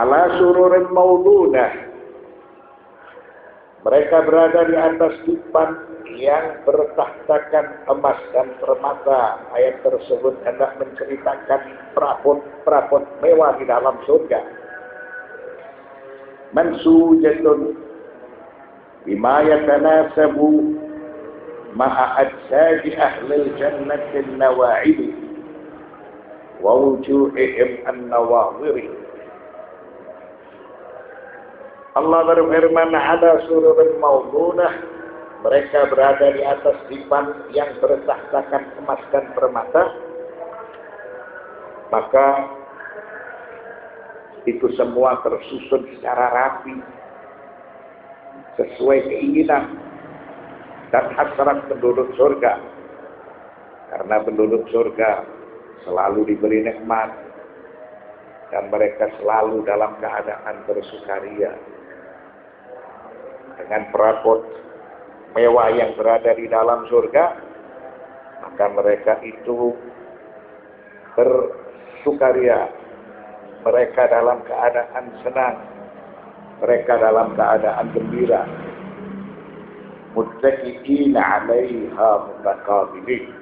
ala sururin maudunah. Mereka berada di atas dipan yang bertahtakan emas dan permata. Ayat tersebut hendak menceritakan perabot mewah di dalam surga. Mansujatun bima yatanasabu ma'a ajsaji ahlil jannatin nawa'ili wa wujuhihim an-nawawiri. Allah berfirman, ada sururun maudunah, mereka berada di atas dipan yang bertahtakan emas dan permata. Maka itu semua tersusun secara rapi sesuai keinginan dan hasrat penduduk surga. Karena penduduk surga selalu diberi nikmat dan mereka selalu dalam keadaan bersukaria. Dengan perabot mewah yang berada di dalam surga, maka mereka itu bersukaria. Mereka dalam keadaan senang, mereka dalam keadaan gembira. Muttaqiina 'alaiha mutaqabilin.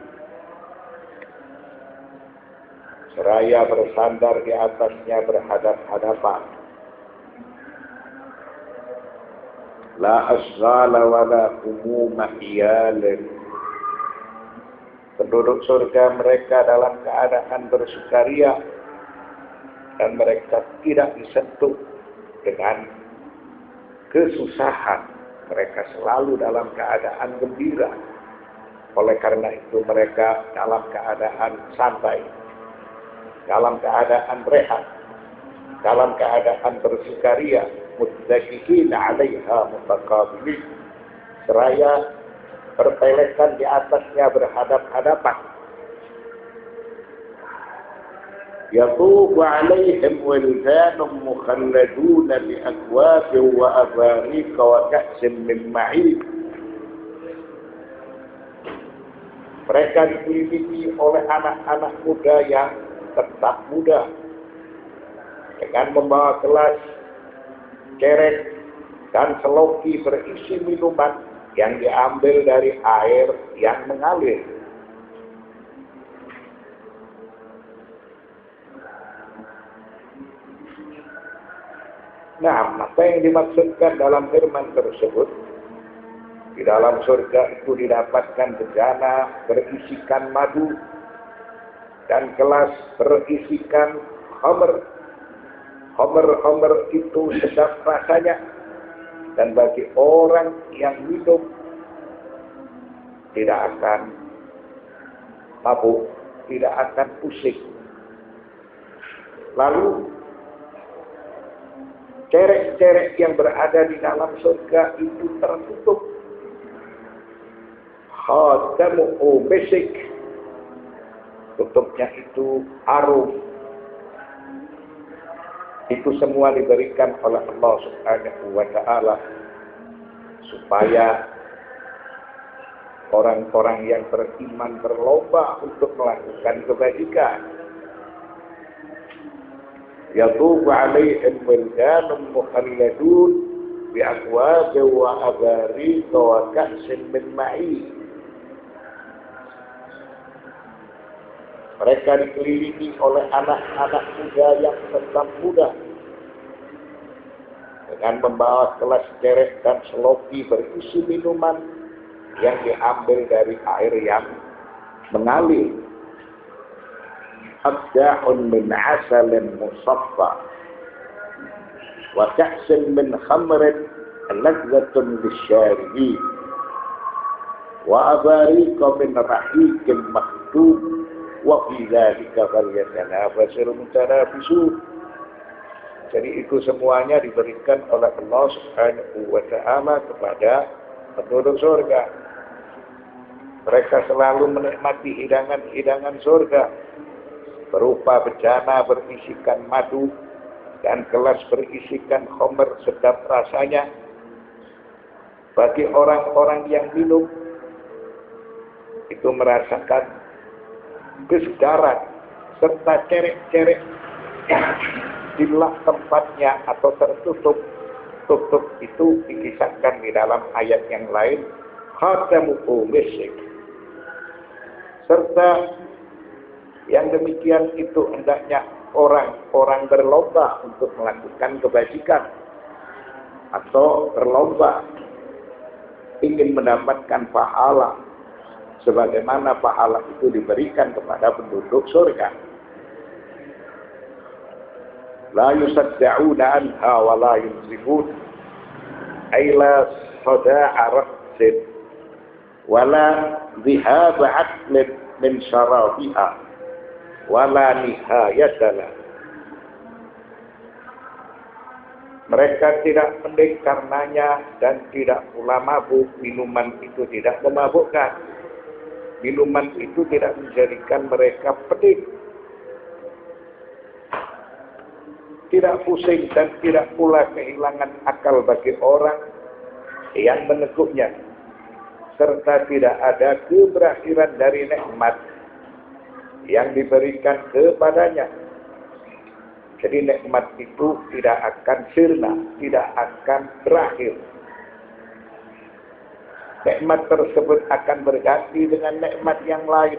Seraya bersandar di atasnya berhadap-hadapan. La asghala wa la humuma iyalin. Penduduk surga mereka dalam keadaan bersukaria dan mereka tidak disentuh dengan kesusahan. Mereka selalu dalam keadaan gembira. Oleh karena itu mereka dalam keadaan santai, dalam keadaan rehat, dalam keadaan bersukaria. Muttaqiina 'alaiha mutaqabilin. Seraya berpelekan di atasnya berhadap-hadapan. Yatufu 'alaihim wildanun mukhalladun bi akwabin wa abarika wa ka'sin min ma'in. Mereka dikelilingi oleh anak-anak muda yang tetap muda dengan membawa gelas, kerek, dan seloki berisi minuman yang diambil dari air yang mengalir. Nah, apa yang dimaksudkan dalam firman tersebut? Di dalam surga itu didapatkan bejana berisikan madu dan gelas berisikan khamr. Khamr itu sedap rasanya, dan bagi orang yang minum tidak akan mabuk, tidak akan pusing. Lalu cerek-cerek yang berada di dalam surga itu tertutup. Khatamuhu misik. Tutupnya itu harum. Itu semua diberikan oleh Allah Subhanahu wa ta'ala supaya orang-orang yang beriman berlomba untuk melakukan kebaikan. Yatufu 'alaihim wildanun mukhalladun bi akwabin wa abarika wa ka'sin min ma'in. Mereka dikelilingi oleh anak-anak muda yang tetap muda dengan membawa gelas kerek dan seloki berisi minuman yang diambil dari air yang mengalir. Abda'un min 'asalin musaffa wa ka'sin min khamrin ladzatun lisyaribin wa abarika min rahiqin maktum wa fi dzalika falyatanafasul mutanafisun. Jadi itu semuanya diberikan oleh Allah Subhanahu wa ta'ala kepada penduduk surga. Mereka selalu menikmati hidangan-hidangan surga berupa bejana berisikan madu dan gelas berisikan khamr sedap rasanya. Bagi orang-orang yang minum itu merasakan kesegaran serta cerek-cerek masjidlah tempatnya atau tertutup. Tutup itu dikisahkan di dalam ayat yang lain, khatamuhu misyik. Serta yang demikian itu hendaknya orang-orang berlomba untuk melakukan kebajikan atau berlomba ingin mendapatkan pahala sebagaimana pahala itu diberikan kepada penduduk surga. La yusaddauna anha wa la yunzifun ay la sada'a ra'sin wa la dhihab 'aqlin min syarabiha wa la nihayata lah. Mereka tidak pening karenanya dan tidak pula mabuk. Minuman itu tidak memabukkan. Minuman itu tidak menjadikan mereka pening. Tidak pusing dan tidak pula kehilangan akal bagi orang yang meneguknya. Serta tidak ada keberakhiran dari nikmat yang diberikan kepadanya. Jadi nikmat itu tidak akan sirna, tidak akan berakhir. Nikmat tersebut akan berganti dengan nikmat yang lain.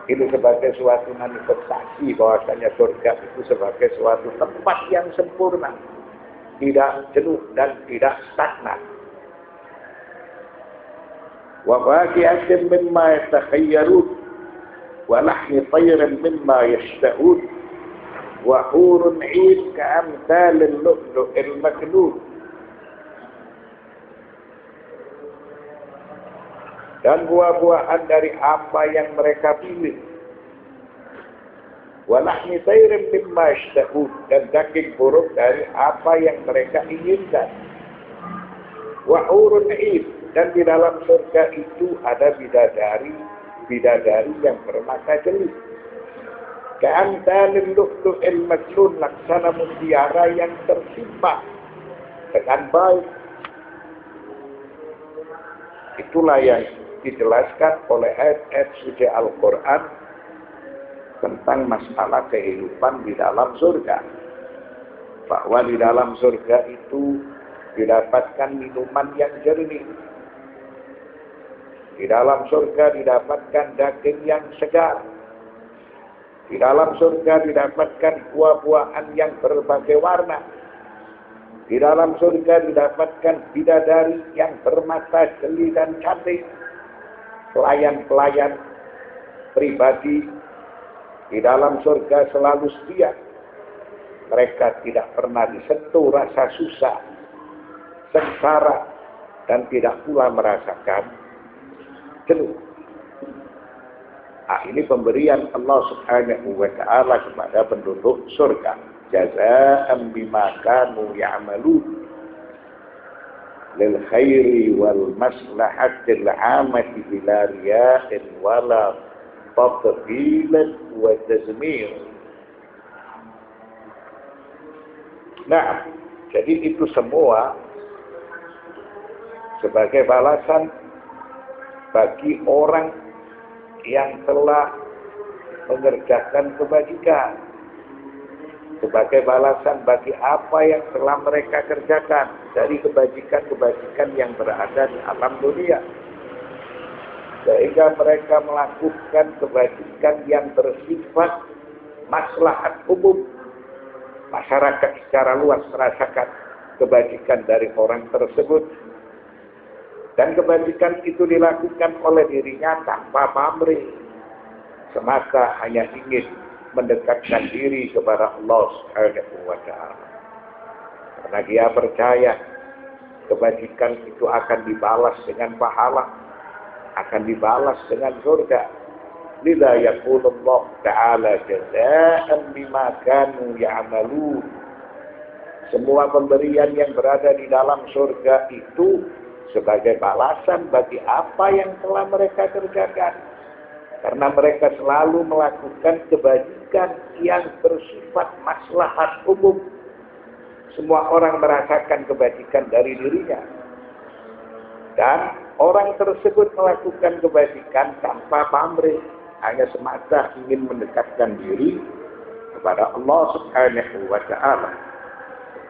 Itu sebagai suatu manifestasi bahwasanya surga itu sebagai suatu tempat yang sempurna, tidak jenuh dan tidak stagnan. Wa faqihatin mimma yatakhayyarun wa lahmi tayrin mimma yashtahun wa hurun 'ain ka'amthalil lu'lu'il maknun. Dan buah-buahan dari apa yang mereka pilih. Wa lahmi tayrin mimma yashtahun, dan daging burung dari apa yang mereka inginkan. Wa hurun 'ain, dan di dalam surga itu ada bidadari yang bermata jeli. Ka'amthalil lu'lu'il maknun, laksana mutiara yang tersimpan dengan baik. Itulah yang dijelaskan oleh ayat-ayat suci Al-Quran tentang masalah kehidupan di dalam surga. Bahwa di dalam surga itu didapatkan minuman yang jernih. Di dalam surga didapatkan daging yang segar. Di dalam surga didapatkan buah-buahan yang berbagai warna. Di dalam surga didapatkan bidadari yang bermata jeli dan cantik. Pelayan-pelayan pribadi di dalam surga selalu setia. Mereka tidak pernah disentuh rasa susah, sengsara, dan tidak pula merasakan jenuh. Ini pemberian Allah Subhanahu wa ta'ala kepada penduduk surga. Jazaa'an bima kanu ya'malun lil khairi wal maslahatil 'amati bila riya'in wala tadbilan wa tazmir. Nah, jadi itu semua sebagai balasan bagi orang yang telah mengerjakan kebajikan, sebagai balasan bagi apa yang telah mereka kerjakan dari kebajikan-kebajikan yang berada di alam dunia, sehingga mereka melakukan kebajikan yang bersifat maslahat umum. Masyarakat secara luas merasakan kebajikan dari orang tersebut. Dan kebajikan itu dilakukan oleh dirinya tanpa pamrih. Semata hanya ingin mendekatkan diri kepada Allah Subhanahu wa ta'ala. Karena dia percaya kebajikan itu akan dibalas dengan pahala, akan dibalas dengan surga. Lidza yaqulullah ta'ala jazaa'an bima kanu ya'malun. Semua pemberian yang berada di dalam surga itu sebagai balasan bagi apa yang telah mereka kerjakan. Karena mereka selalu melakukan kebajikan yang bersifat maslahat umum. Semua orang merasakan kebajikan dari dirinya. Dan orang tersebut melakukan kebajikan tanpa pamrih. Hanya semata ingin mendekatkan diri kepada Allah Subhanahu wa ta'ala.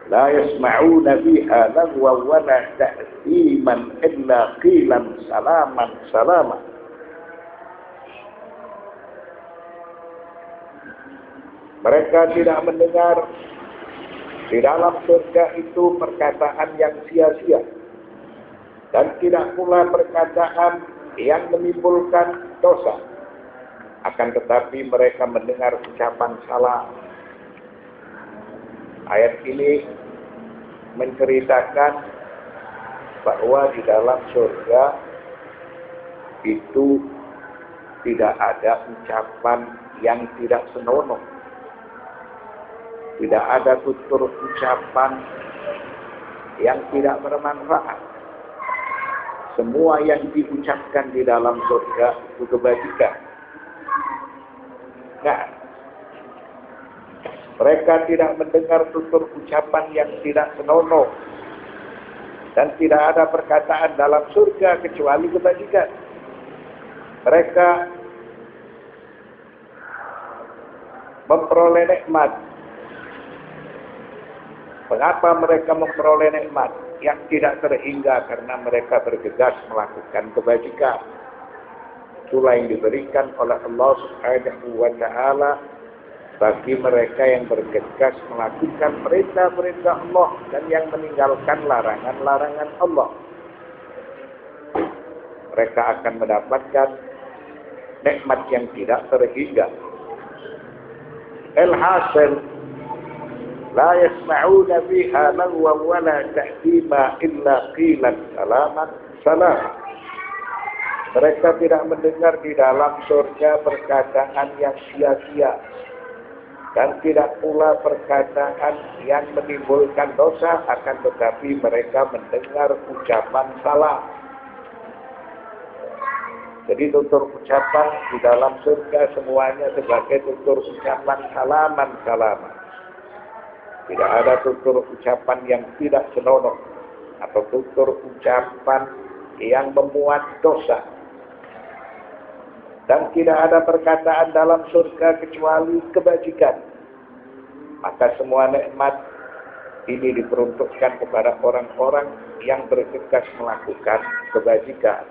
La yasma'una fiha lagwa wa la ta'ziman illa qilan salaman salama. Mereka tidak mendengar di dalam surga itu perkataan yang sia-sia, dan tidak pula perkataan yang menimbulkan dosa. Akan tetapi mereka mendengar ucapan salam. Ayat ini menceritakan bahwa di dalam surga itu tidak ada ucapan yang tidak senonoh. Tidak ada tutur ucapan yang tidak bermanfaat. Semua yang diucapkan di dalam surga itu kebajikan. Nah, mereka tidak mendengar tutur ucapan yang tidak senonoh. Dan tidak ada perkataan dalam surga kecuali kebajikan. Mereka memperoleh nikmat. Mengapa mereka memperoleh nikmat yang tidak terhingga? Karena mereka bergegas melakukan kebajikan. Itulah yang diberikan oleh Allah Subhanahu wa ta'ala bagi mereka yang bergegas melakukan perintah-perintah Allah dan yang meninggalkan larangan-larangan Allah. Mereka akan mendapatkan nikmat yang tidak terhingga. Alhasil, la yasma'una fiha lagwa wa la ta'zima illa qilan salaman salam. Mereka tidak mendengar di dalam surga perkataan yang sia-sia, dan tidak pula perkataan yang menimbulkan dosa, akan tetapi mereka mendengar ucapan salam. Jadi tutur ucapan di dalam surga semuanya sebagai tutur ucapan salaman. Tidak ada tutur ucapan yang tidak senonoh atau tutur ucapan yang memuat dosa. Dan tidak ada perkataan dalam surga kecuali kebajikan. Maka semua nikmat ini diperuntukkan kepada orang-orang yang bergegas melakukan kebajikan.